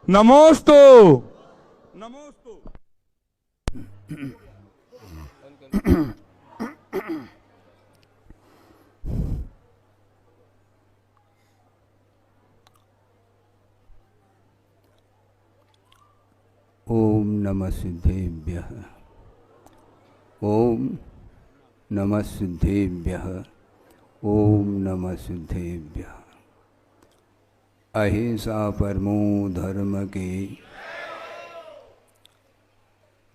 नमोस्तु नमोस्तु। ओम नमः सिद्धेभ्यः। ओम नमः सिद्धेभ्यः। ओम नमः सिद्धेभ्यः। अहिंसा परमो धर्म की,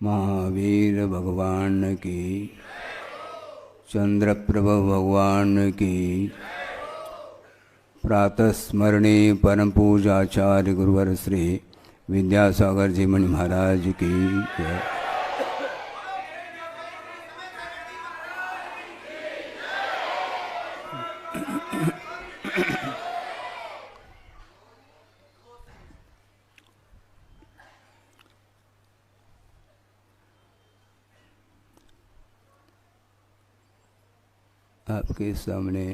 महावीर भगवान की, चंद्रप्रभ भगवान की, प्रातः स्मरणीय परम पूजाचार्य गुरुवर श्री विद्यासागर जी मणि महाराज की जय। आपके सामने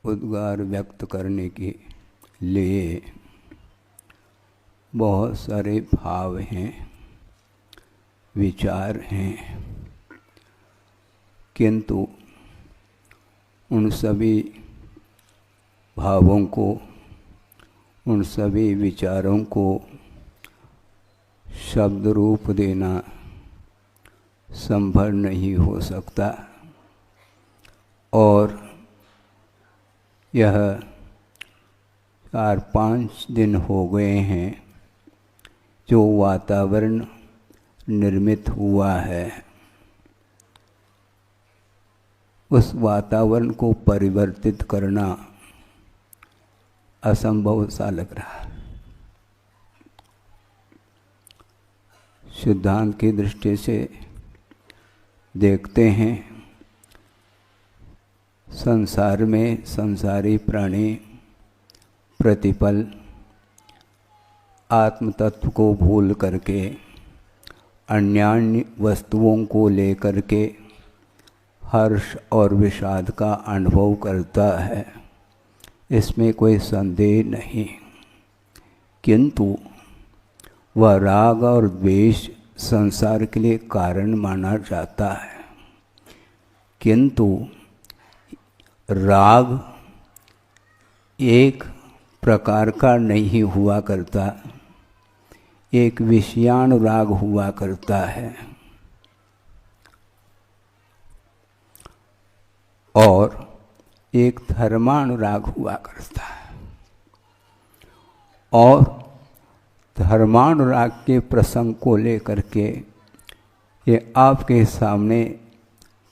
उद्गार व्यक्त करने के लिए बहुत सारे भाव हैं, विचार हैं, किंतु उन सभी भावों को, उन सभी विचारों को शब्द रूप देना संभव नहीं हो सकता। और यह 4-5 दिन हो गए हैं जो वातावरण निर्मित हुआ है, उस वातावरण को परिवर्तित करना असंभव सा लग रहा है। सिद्धांत की दृष्टि से देखते हैं, संसार में संसारी प्राणी प्रतिपल आत्म तत्व को भूल करके अन्यान्य वस्तुओं को लेकर के हर्ष और विषाद का अनुभव करता है, इसमें कोई संदेह नहीं। किंतु वह राग और द्वेष संसार के लिए कारण माना जाता है। किंतु राग एक प्रकार का नहीं हुआ करता, एक विषयानुराग हुआ करता है। और एक धर्मानुराग हुआ करता है। और धर्मानुराग के प्रसंग को लेकर के ये आपके सामने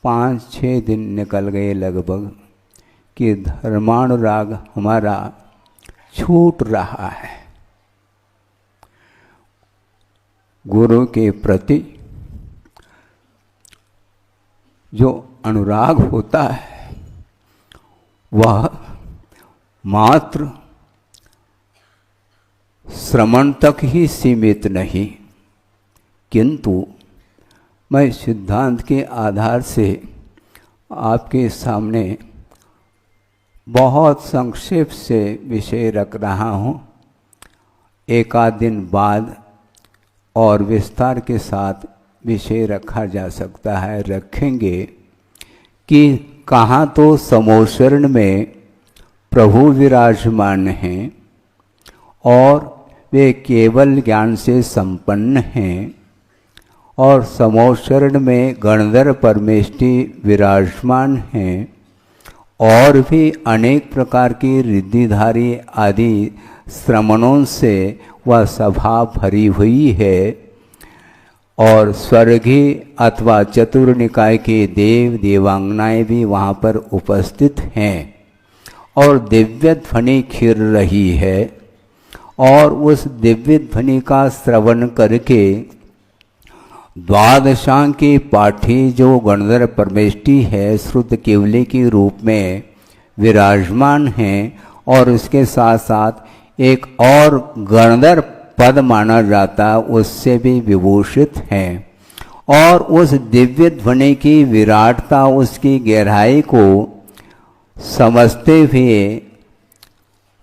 5-6 दिन निकल गए लगभग कि धर्मानुराग हमारा छूट रहा है। गुरु के प्रति जो अनुराग होता है वह मात्र श्रवण तक ही सीमित नहीं, किंतु मैं सिद्धांत के आधार से आपके सामने बहुत संक्षेप से विषय रख रहा हूँ। एक आध दिन बाद और विस्तार के साथ विषय रखा जा सकता है, रखेंगे कि कहाँ तो समोशरण में प्रभु विराजमान हैं और वे केवल ज्ञान से संपन्न हैं, और समोशरण में गणधर परमेष्टि विराजमान हैं, और भी अनेक प्रकार की रिद्धिधारी आदि श्रमणों से वह सभा भरी हुई है। और स्वर्गीय अथवा चतुर्निकाय के देव देवांगनाएं भी वहाँ पर उपस्थित हैं और दिव्य ध्वनि खिर रही है। और उस दिव्य ध्वनि का श्रवण करके द्वादशांग के पाठी जो गणधर परमेष्टि है श्रुत केवली के रूप में विराजमान हैं, और उसके साथ साथ एक और गणधर पद माना जाता उससे भी विभूषित हैं। और उस दिव्य ध्वनि की विराटता, उसकी गहराई को समझते हुए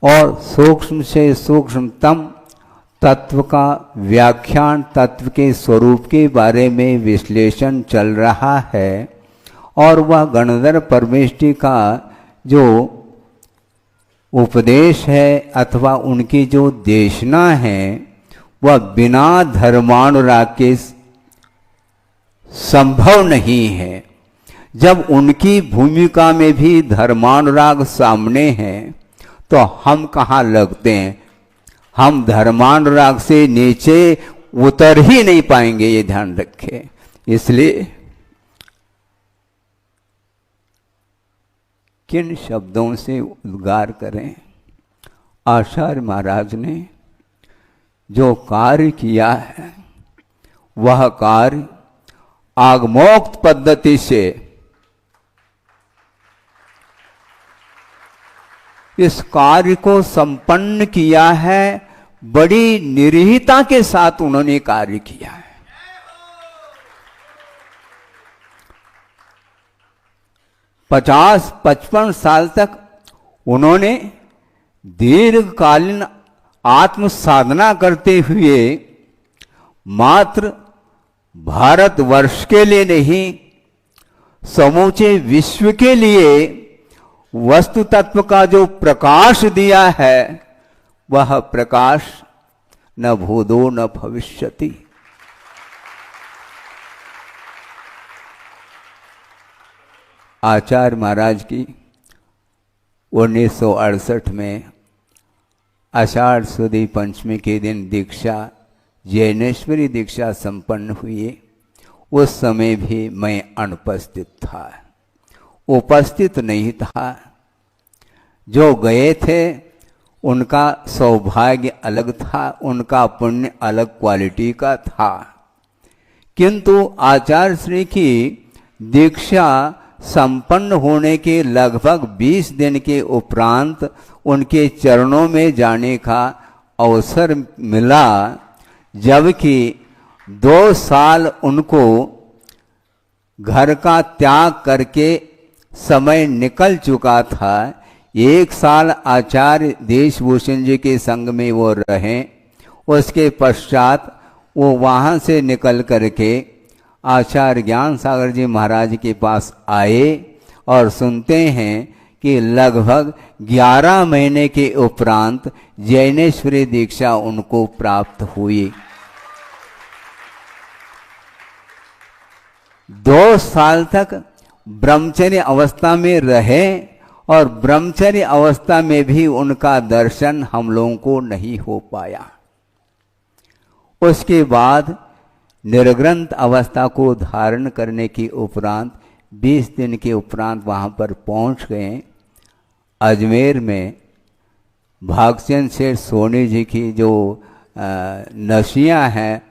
और सूक्ष्म से सूक्ष्मतम तत्व का व्याख्यान, तत्व के स्वरूप के बारे में विश्लेषण चल रहा है। और वह गणधर परमेष्टि का जो उपदेश है अथवा उनकी जो देशना है वह बिना धर्मानुराग के संभव नहीं है। जब उनकी भूमिका में भी धर्मानुराग सामने है तो हम कहाँ लगते हैं? हम धर्मानुराग से नीचे उतर ही नहीं पाएंगे, ये ध्यान रखें। इसलिए किन शब्दों से उद्गार करें? आचार्य महाराज ने जो कार्य किया है वह कार्य आगमोक्त पद्धति से इस कार्य को संपन्न किया है। बड़ी निरीहता के साथ उन्होंने कार्य किया है। 50-55 साल तक उन्होंने दीर्घकालीन आत्म साधना करते हुए मात्र भारतवर्ष के लिए नहीं, समूचे विश्व के लिए वस्तु तत्व का जो प्रकाश दिया है वह प्रकाश न भूतो न भविष्यति। आचार्य महाराज की 1968 में आषाढ़ सुदी पंचमी के दिन दीक्षा, जैनेश्वरी दीक्षा संपन्न हुई। उस समय भी मैं अनुपस्थित था, उपस्थित नहीं था। जो गए थे उनका सौभाग्य अलग था, उनका पुण्य अलग क्वालिटी का था। किंतु आचार्य श्री की दीक्षा संपन्न होने के लगभग 20 दिन के उपरांत उनके चरणों में जाने का अवसर मिला, जबकि 2 साल उनको घर का त्याग करके समय निकल चुका था। 1 साल आचार्य देशभूषण जी के संग में वो रहे। उसके पश्चात वो वहाँ से निकल करके आचार्य ज्ञान सागर जी महाराज के पास आए और सुनते हैं कि लगभग 11 महीने के उपरांत जैनेश्वरी दीक्षा उनको प्राप्त हुई। 2 साल तक ब्रह्मचर्य अवस्था में रहे और ब्रह्मचर्य अवस्था में भी उनका दर्शन हम लोगों को नहीं हो पाया। उसके बाद निर्ग्रंथ अवस्था को धारण करने के उपरांत 20 दिन के उपरांत वहाँ पर पहुँच गए। अजमेर में भागचंद शेठ सोनी जी की जो नशियाँ हैं,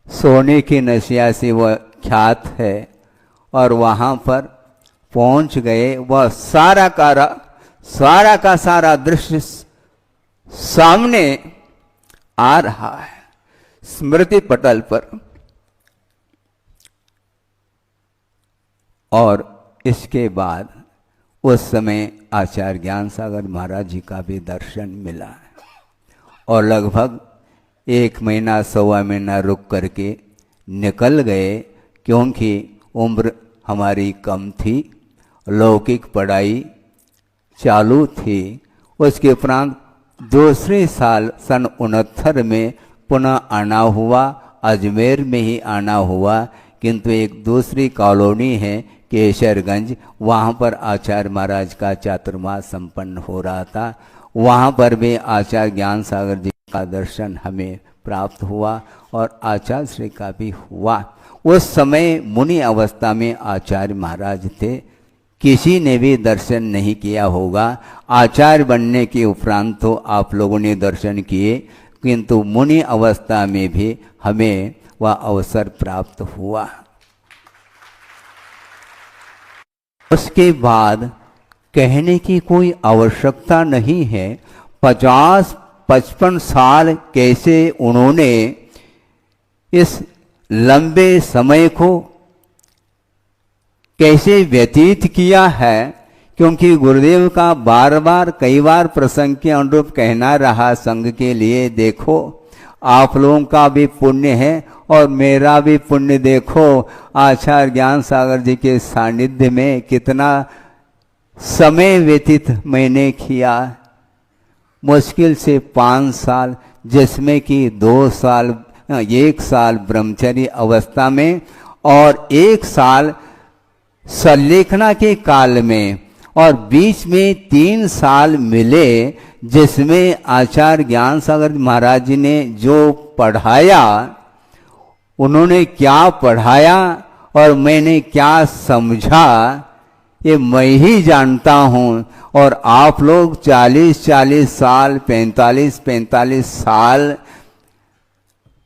सोने की नशिया से वह ख्यात है, और वहाँ पर पहुँच गए। वह सारा का सारा दृश्य सामने आ रहा है स्मृति पटल पर। और इसके बाद उस समय आचार्य ज्ञान सागर महाराज जी का भी दर्शन मिला और लगभग 1 महीना 1.25 महीना रुक करके निकल गए, क्योंकि उम्र हमारी कम थी, लौकिक पढ़ाई चालू थी। उसके उपरांत दूसरे साल सन 69 में पुनः आना हुआ, अजमेर में ही आना हुआ। किंतु एक दूसरी कॉलोनी है केसरगंज, वहाँ पर आचार्य महाराज का चातुर्मास संपन्न हो रहा था। वहाँ पर भी आचार्य ज्ञान सागर जी का दर्शन हमें प्राप्त हुआ और आचार्य श्री का भी हुआ। उस समय मुनि अवस्था में आचार्य महाराज थे, किसी ने भी दर्शन नहीं किया होगा। आचार्य बनने के उपरांत तो आप लोगों ने दर्शन किए, किंतु मुनि अवस्था में भी हमें वह अवसर प्राप्त हुआ। उसके बाद कहने की कोई आवश्यकता नहीं है। 50-55 साल कैसे उन्होंने इस लंबे समय को कैसे व्यतीत किया है क्योंकि गुरुदेव का बार बार कई बार प्रसंग के अनुरूप कहना रहा संघ के लिए, देखो आप लोगों का भी पुण्य है और मेरा भी पुण्य देखो। आचार्य ज्ञान सागर जी के सानिध्य में कितना समय व्यतीत मैंने किया, मुश्किल से 5 साल, जिसमें कि 1 साल ब्रह्मचर्य अवस्था में और 1 साल संलेखना के काल में, और बीच में 3 साल मिले जिसमें आचार्य ज्ञान सागर महाराज जी ने जो पढ़ाया, उन्होंने क्या पढ़ाया और मैंने क्या समझा, ये मैं ही जानता हूँ। और आप लोग 40-40 साल, 45-45 साल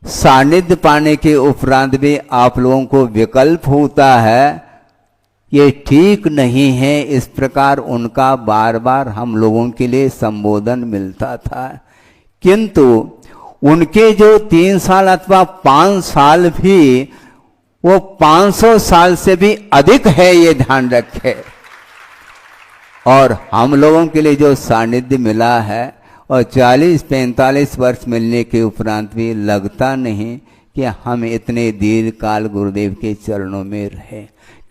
सानिध्य पाने के उपरांत भी आप लोगों को विकल्प होता है, ये ठीक नहीं है। इस प्रकार उनका बार बार हम लोगों के लिए संबोधन मिलता था। किंतु उनके जो 3 साल अथवा 5 साल भी वो 500 साल से भी अधिक है, ये ध्यान रखे। और हम लोगों के लिए जो सानिध्य मिला है और 40-45 वर्ष मिलने के उपरांत भी लगता नहीं कि हम इतने दीर्घ काल गुरुदेव के चरणों में रहे,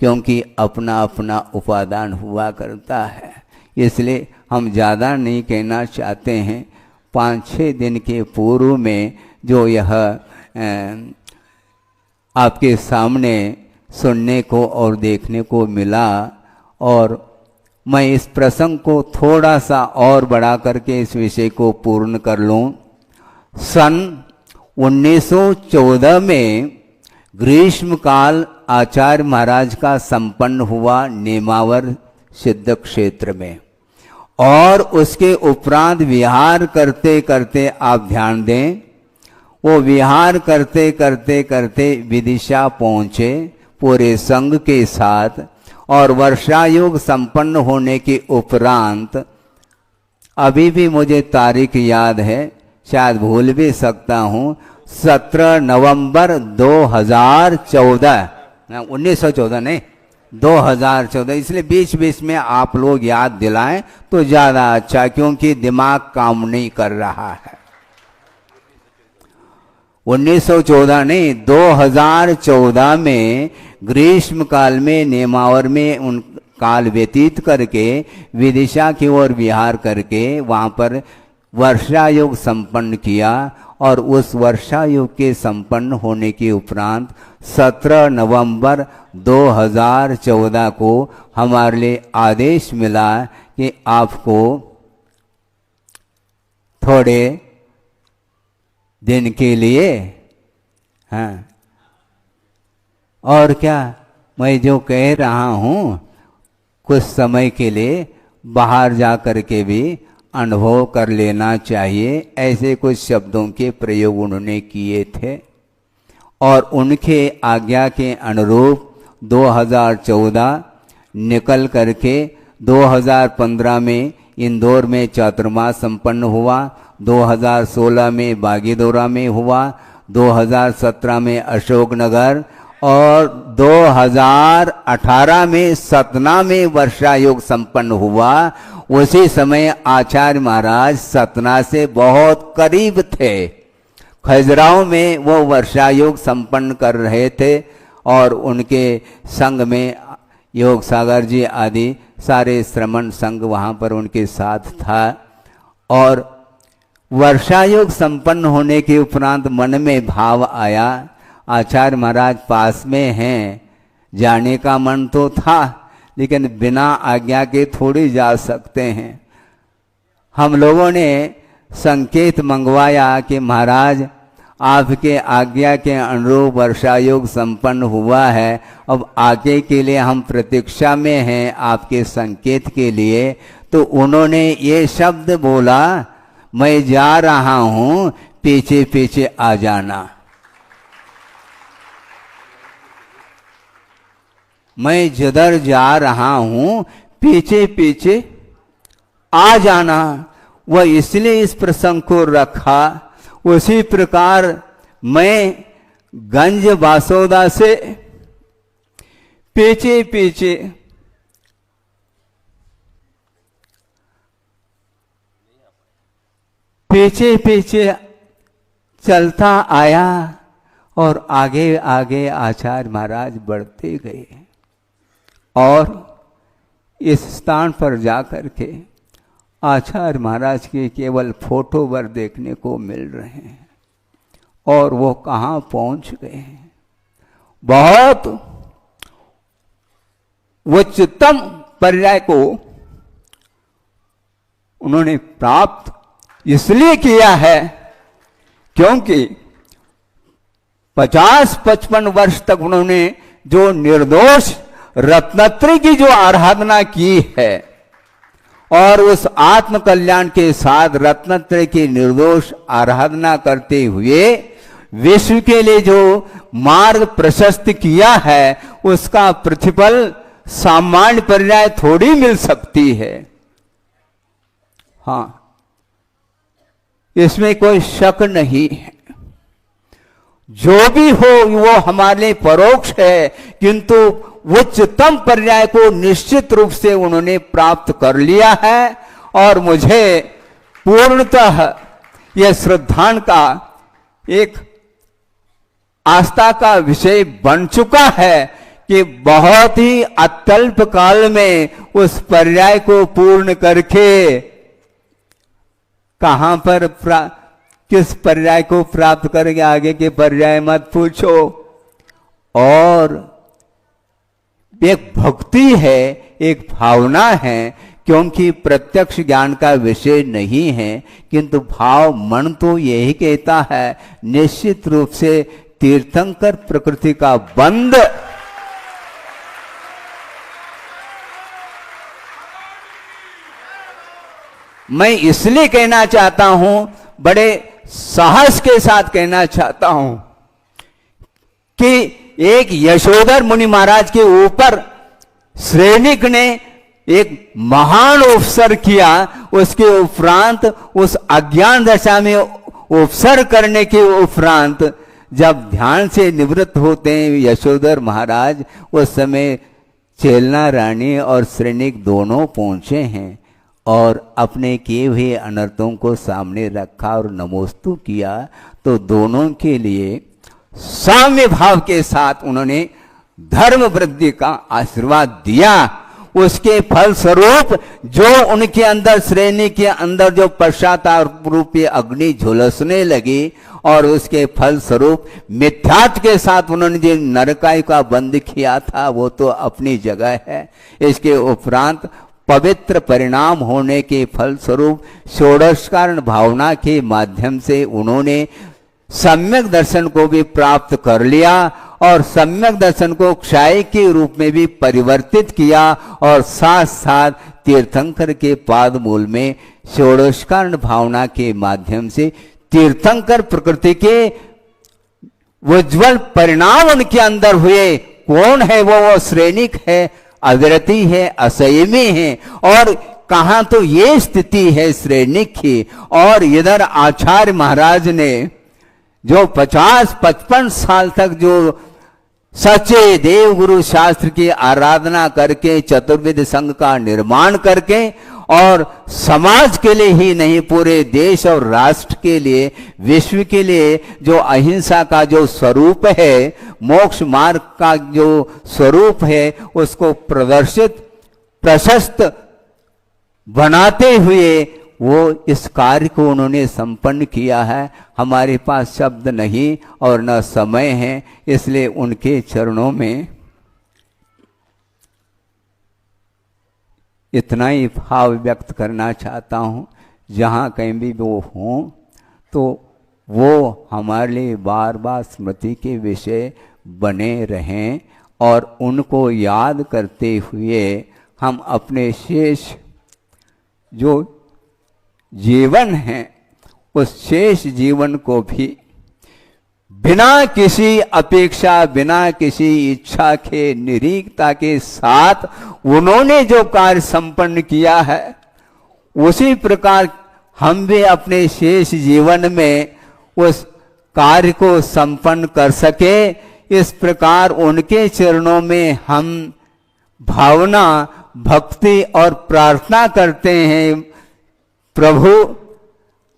क्योंकि अपना अपना उपादान हुआ करता है। इसलिए हम ज़्यादा नहीं कहना चाहते हैं। 5-6 दिन के पूर्व में जो यह आपके सामने सुनने को और देखने को मिला, और मैं इस प्रसंग को थोड़ा सा और बढ़ा करके इस विषय को पूर्ण कर लूँ। सन 1914 में ग्रीष्मकाल आचार्य महाराज का संपन्न हुआ नेमावर सिद्ध क्षेत्र में, और उसके उपरांत विहार करते करते आप ध्यान दें, वो विहार करते करते करते विदिशा पहुँचे पूरे संघ के साथ। और वर्षा योग संपन्न होने के उपरांत, अभी भी मुझे तारीख याद है, शायद भूल भी सकता हूँ, 17 नवंबर 2014, 1914 नहीं 2014, इसलिए बीच बीच में आप लोग याद दिलाएं तो ज़्यादा अच्छा, क्योंकि दिमाग काम नहीं कर रहा है। 1914 नहीं 2014 में ग्रीष्म काल में नेमावर में उन काल व्यतीत करके विदिशा की ओर विहार करके वहाँ पर वर्षा योग संपन्न किया। और उस वर्षा योग के संपन्न होने के उपरांत 17 नवंबर 2014 को हमारे लिए आदेश मिला कि आपको थोड़े दिन के लिए, हाँ, और क्या, मैं जो कह रहा हूँ कुछ समय के लिए बाहर जा कर के भी अनुभव कर लेना चाहिए, ऐसे कुछ शब्दों के प्रयोग उन्होंने किए थे। और उनके आज्ञा के अनुरूप 2014 निकल करके 2015 में इंदौर में चातुर्मास संपन्न हुआ, 2016 में बागीदोरा में हुआ, 2017 में अशोकनगर, और 2018 में सतना में वर्षा योग संपन्न हुआ। उसी समय आचार्य महाराज सतना से बहुत करीब थे, खजुराहो में वो वर्षा योग संपन्न कर रहे थे, और उनके संग में योग सागर जी आदि सारे श्रमण संघ वहाँ पर उनके साथ था। और वर्षा योग संपन्न होने के उपरांत मन में भाव आया, आचार्य महाराज पास में हैं, जाने का मन तो था, लेकिन बिना आज्ञा के थोड़ी जा सकते हैं। हम लोगों ने संकेत मंगवाया कि महाराज आपके आज्ञा के अनुरूप वर्षा योग संपन्न हुआ है, अब आगे के लिए हम प्रतीक्षा में हैं आपके संकेत के लिए। तो उन्होंने ये शब्द बोला, मैं जा रहा हूँ, पीछे पीछे आ जाना। मैं जिधर जा रहा हूँ पीछे पीछे आ जाना। वह इसलिए इस प्रसंग को रखा। उसी प्रकार मैं गंज बासोदा से पीछे पीछे पीछे पीछे चलता आया और आगे आगे आचार्य महाराज बढ़ते गए और इस स्थान पर जाकर के आचार्य महाराज के केवल फोटो वर देखने को मिल रहे हैं और वो कहाँ पहुंच गए हैं। बहुत उच्चतम पर्याय को उन्होंने प्राप्त इसलिए किया है क्योंकि 50-55 वर्ष तक उन्होंने जो निर्दोष रत्नत्रय की जो आराधना की है और उस आत्म कल्याण के साथ रत्नत्रय की निर्दोष आराधना करते हुए विश्व के लिए जो मार्ग प्रशस्त किया है उसका प्रतिफल सामान्य पर्याय थोड़ी मिल सकती है। हाँ, इसमें कोई शक नहीं है। जो भी हो वो हमारे लिए परोक्ष है, किंतु उच्चतम पर्याय को निश्चित रूप से उन्होंने प्राप्त कर लिया है और मुझे पूर्णतः यह श्रद्धान का एक आस्था का विषय बन चुका है कि बहुत ही अत्यल्प काल में उस पर्याय को पूर्ण करके कहां पर किस पर्याय को प्राप्त करेंगे, आगे के पर्याय मत पूछो। और एक भक्ति है, एक भावना है, क्योंकि प्रत्यक्ष ज्ञान का विषय नहीं है, किंतु भाव मन तो यही कहता है निश्चित रूप से तीर्थंकर प्रकृति का बंध मैं इसलिए कहना चाहता हूं, बड़े साहस के साथ कहना चाहता हूं कि एक यशोधर मुनि महाराज के ऊपर श्रेणिक ने एक महान उपसर किया, उसके उपरांत उस अज्ञान दशा में उपसर करने के उपरांत जब ध्यान से निवृत्त होते हैं यशोधर महाराज, उस समय चेलना रानी और श्रेणिक दोनों पहुंचे हैं और अपने किए हुए अनर्थों को सामने रखा और नमोस्तु किया। तो दोनों के लिए साम्य भाव के साथ उन्होंने धर्म वृद्धि का आशीर्वाद दिया। उसके फल स्वरूप जो उनके अंदर श्रेणी के अंदर जो पश्चाताप रूपी अग्नि झुलसने लगी और उसके फल स्वरूप मिथ्यात्व के साथ उन्होंने जो नरकाई का बंद किया था वो तो अपनी जगह है। इसके उपरांत पवित्र परिणाम होने के फल स्वरूप षोडशकारण भावना के माध्यम से उन्होंने सम्यक दर्शन को भी प्राप्त कर लिया और सम्यक दर्शन को क्षय के रूप में भी परिवर्तित किया और साथ साथ तीर्थंकर के पाद मूल में षोडशकारण भावना के माध्यम से तीर्थंकर प्रकृति के उज्ज्वल परिणाम उनके अंदर हुए। कौन है वो श्रेणिक है, अविरति है, असंयमी है। और कहां तो ये स्थिति है श्रेणिक की, और इधर आचार्य महाराज ने जो 50-55 साल तक जो सच्चे देव गुरु शास्त्र की आराधना करके चतुर्विध संघ का निर्माण करके और समाज के लिए ही नहीं पूरे देश और राष्ट्र के लिए, विश्व के लिए जो अहिंसा का जो स्वरूप है, मोक्ष मार्ग का जो स्वरूप है, उसको प्रदर्शित प्रशस्त बनाते हुए वो इस कार्य को उन्होंने संपन्न किया है। हमारे पास शब्द नहीं और न समय है, इसलिए उनके चरणों में इतना ही भाव व्यक्त करना चाहता हूँ। जहाँ कहीं भी वो हों तो वो हमारे लिए बार बार स्मृति के विषय बने रहें और उनको याद करते हुए हम अपने शेष जो जीवन है उस शेष जीवन को भी बिना किसी अपेक्षा, बिना किसी इच्छा के निरीक्षता के साथ उन्होंने जो कार्य संपन्न किया है, उसी प्रकार हम भी अपने शेष जीवन में उस कार्य को संपन्न कर सके। इस प्रकार उनके चरणों में हम भावना, भक्ति और प्रार्थना करते हैं। प्रभु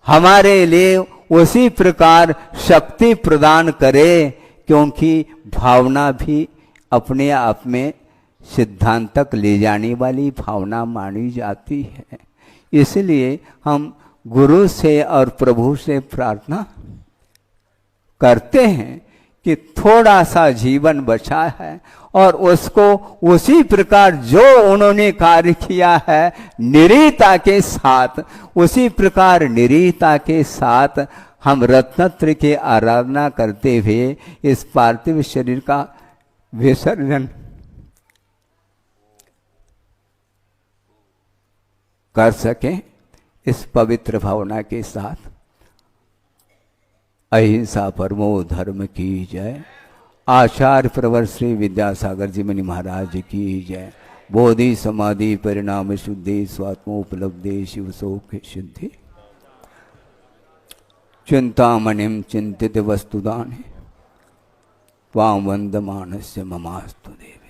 हमारे लिए उसी प्रकार शक्ति प्रदान करे, क्योंकि भावना भी अपने आप में सिद्धांत तक ले जाने वाली भावना मानी जाती है। इसलिए हम गुरु से और प्रभु से प्रार्थना करते हैं कि थोड़ा सा जीवन बचा है और उसको उसी प्रकार जो उन्होंने कार्य किया है निरीता के साथ, उसी प्रकार निरीता के साथ हम रत्नत्र की आराधना करते हुए इस पार्थिव शरीर का विसर्जन कर सकें, इस पवित्र भावना के साथ। अहिंसा परमो धर्म की जय। आचार्य प्रवर श्री विद्यासागर जी मुनि महाराज की जय। बोधि समाधि परिणाम शुद्धि स्वात्मोपलब्धि शिव शोक सिद्धि। चिंतामणिम चिंतित वस्तुदान त्वां वंदमानस्य ममास्तु देव।